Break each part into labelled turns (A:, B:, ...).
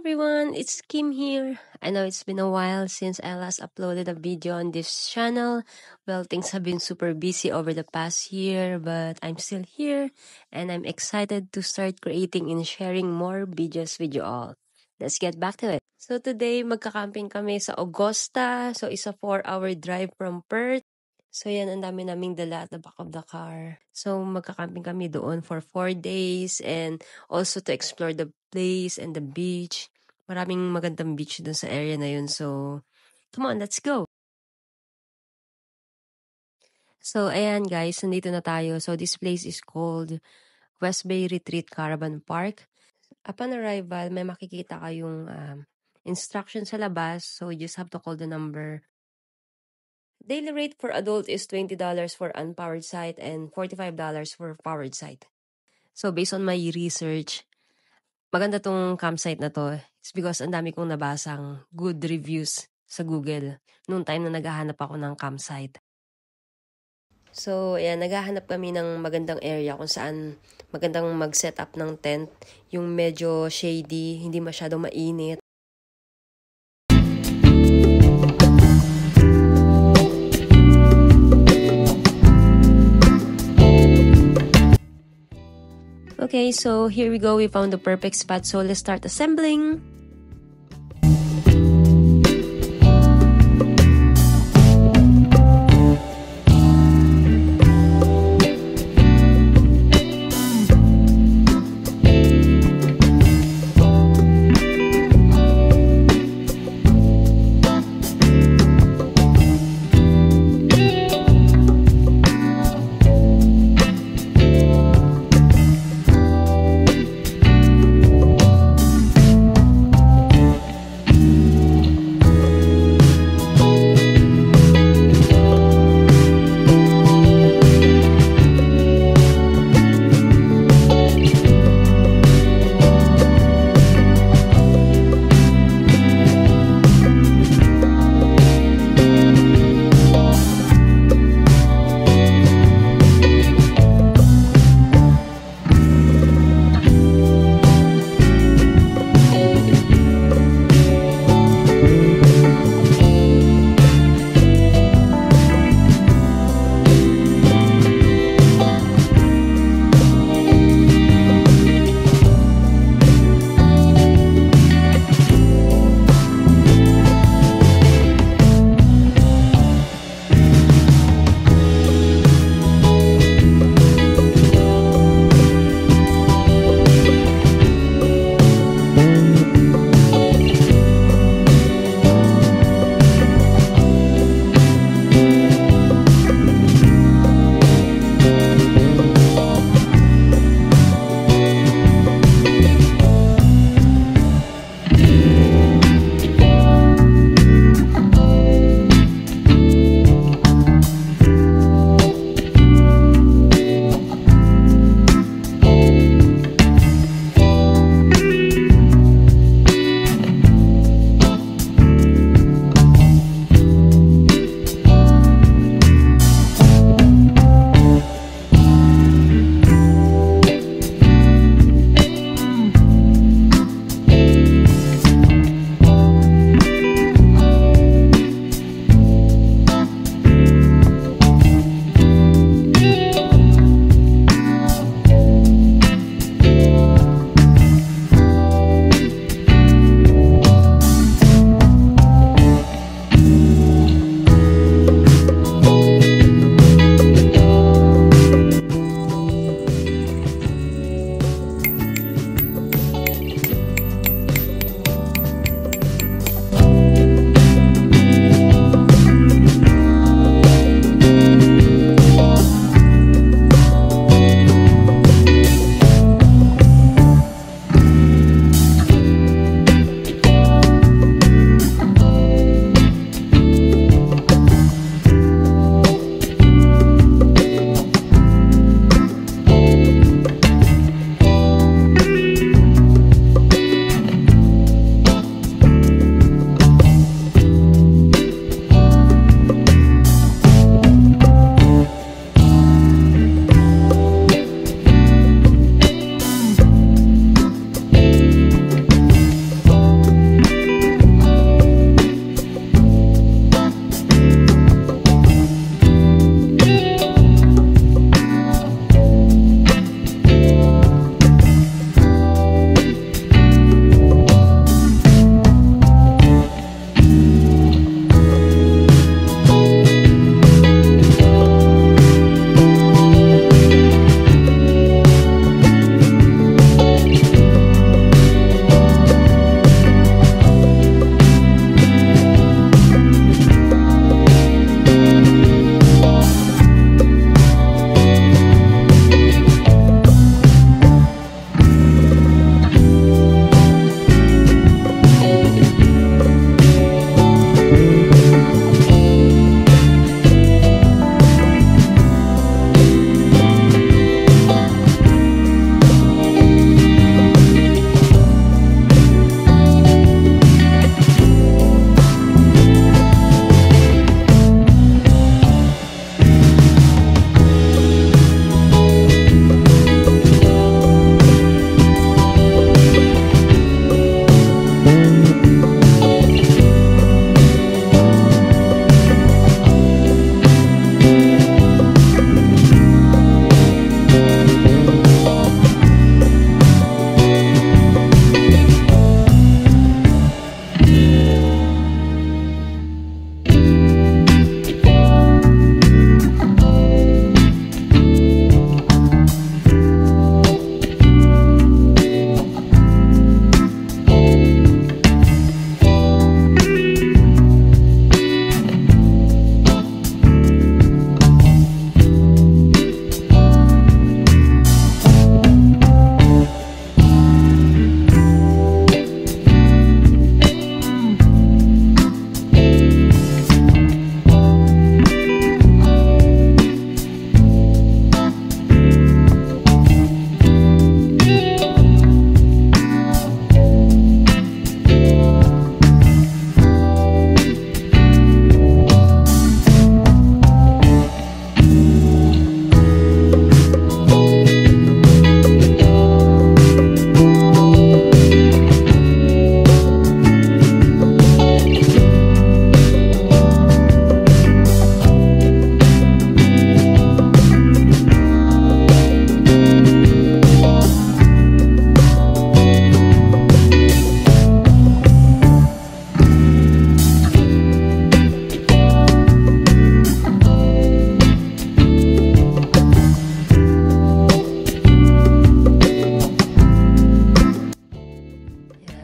A: everyone, it's Kim here. I know it's been a while since I last uploaded a video on this channel. Well, things have been super busy over the past year, but I'm still here and I'm excited to start creating and sharing more videos with you all. Let's get back to it. So today, magka-camping kami sa Augusta. So it's a 4-hour drive from Perth. So yan, ang dami naming dala at the back of the car. So magka-camping kami doon for 4 days and also to explore the place and the beach. Maraming magandang beach doon sa area na yun. So, come on, let's go! So, ayan guys, nandito na tayo. So, this place is called West Bay Retreat Caravan Park. Upon arrival, may makikita kayong instruction sa labas. So, you just have to call the number. Daily rate for adult is $20 for unpowered site and $45 for powered site. So, based on my research, maganda tong campsite na to. It's because ang dami kong nabasang good reviews sa Google noong time na naghahanap ako ng campsite. So, ayan, naghahanap kami ng magandang area kung saan magandang mag-set up ng tent. Yung medyo shady, hindi masyadong mainit. Okay, so here we go. We found the perfect spot. So let's start assembling.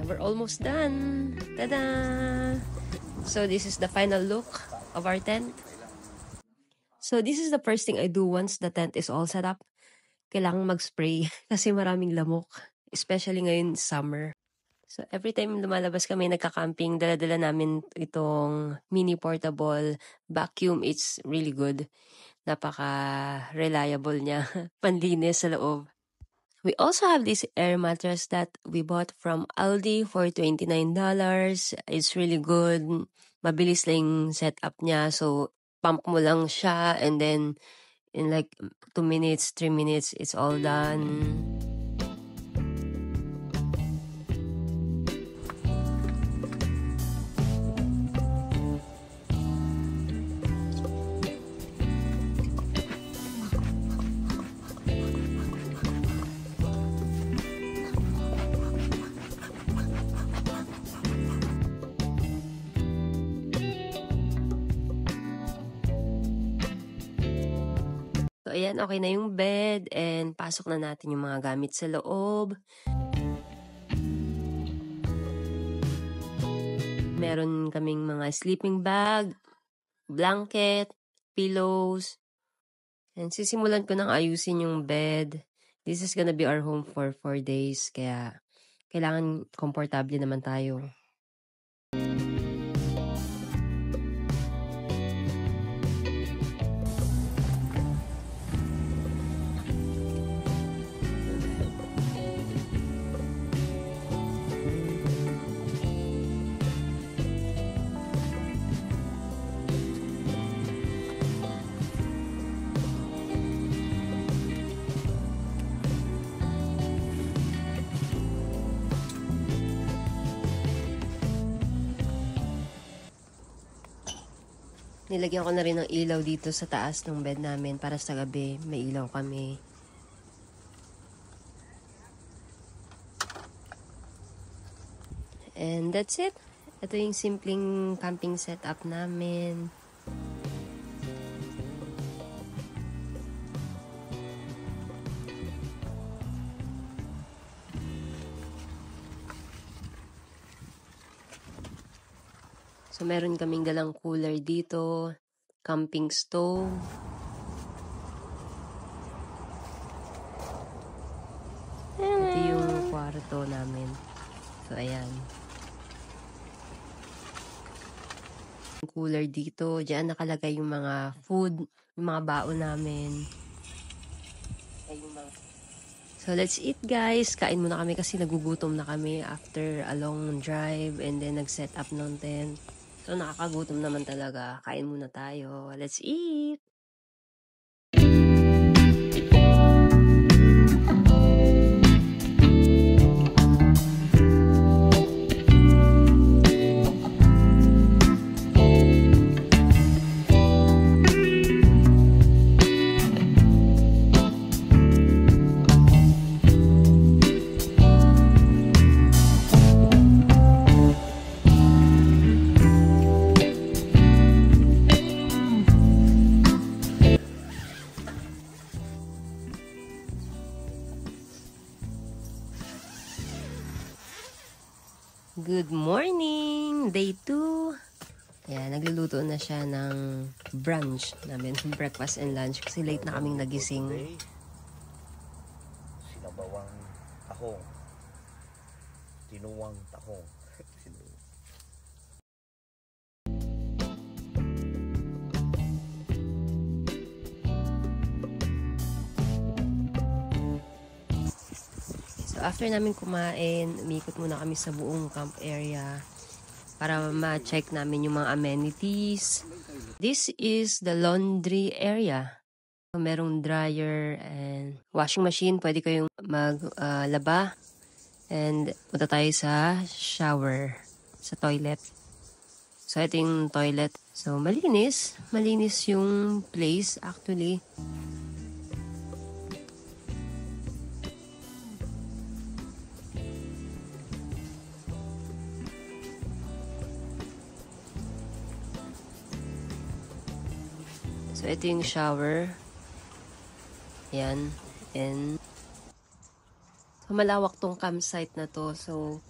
A: we're almost done. Tada! So this is the final look of our tent. So this is the first thing I do once the tent is all set up. Kailangang mag-spray kasi maraming lamok, especially ngayon summer. So every time lumalabas kami nagka-camping, dala-dala namin itong mini portable vacuum. It's really good. Napaka-reliable niya. Panlinis sa loob. We also have this air mattress that we bought from Aldi for $29. It's really good. Mabilis lang setup niya. So, pump mo lang siya and then in like 2 minutes, 3 minutes, it's all done. So, ayan, okay na yung bed and pasok na natin yung mga gamit sa loob. Meron kaming mga sleeping bag, blanket, pillows. And sisimulan ko nang ayusin yung bed. This is gonna be our home for 4 days. Kaya kailangan komportable naman tayo. Nilagyan ko na rin ng ilaw dito sa taas ng bed namin para sa gabi may ilaw kami. And that's it. Ito yung simpleng camping setup namin. So, meron kaming dalang cooler dito, camping stove. Ito yung kwarto namin. So, ayan. Cooler dito. Diyan nakalagay yung mga food, yung mga baon namin. So, let's eat guys. Kain muna kami kasi nagugutom na kami after a long drive and then nag-set up ng tent. So, nakakagutom naman talaga. Kain muna tayo. Let's eat! Good morning! Day 2. Ayan, nagluluto na siya ng brunch namin. Breakfast and lunch kasi late na kaming nagising.
B: Sinabawang tahong. Tinuwang tahong.
A: So, after namin kumain, umikot muna kami sa buong camp area para ma-check namin yung mga amenities. This is the laundry area. Merong dryer and washing machine. Pwede kayong maglaba. And punta tayo sa shower, sa toilet. So, ito yung toilet. So, malinis. Malinis yung place actually. So, ito yung shower. Yan. And, so, malawak tong campsite na to. So,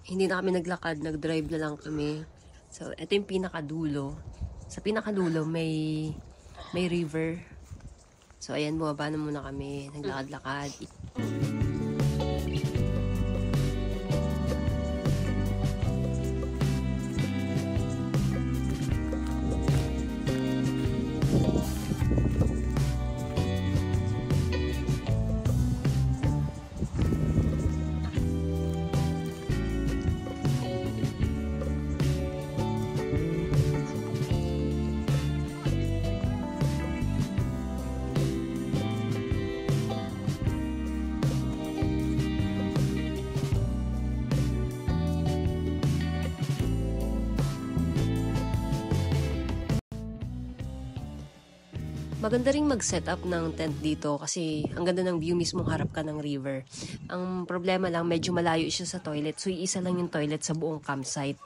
A: hindi na kami naglakad, nag-drive na lang kami. So, ito yung pinakadulo. Sa pinakadulo, may river. So, ayan, bumaba na muna kami. Naglakad-lakad. Maganda ring mag-set up ng tent dito kasi ang ganda ng view, mismong harap ka ng river. Ang problema lang, medyo malayo siya sa toilet. So, iisa lang yung toilet sa buong campsite.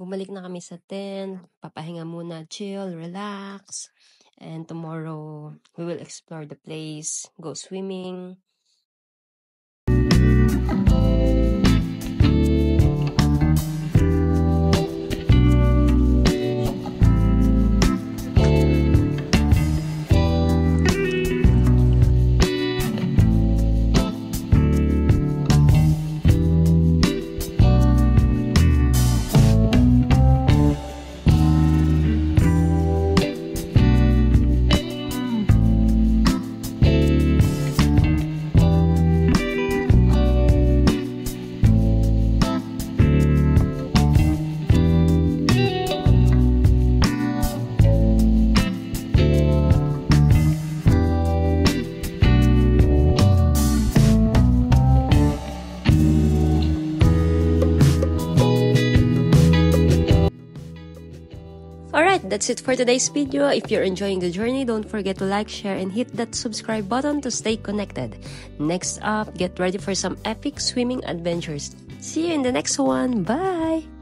A: Bumalik na kami sa tent, papahinga muna, chill, relax. And tomorrow, we will explore the place, go swimming. Alright, that's it for today's video. If you're enjoying the journey, don't forget to like, share, and hit that subscribe button to stay connected. Next up, get ready for some epic swimming adventures. See you in the next one. Bye!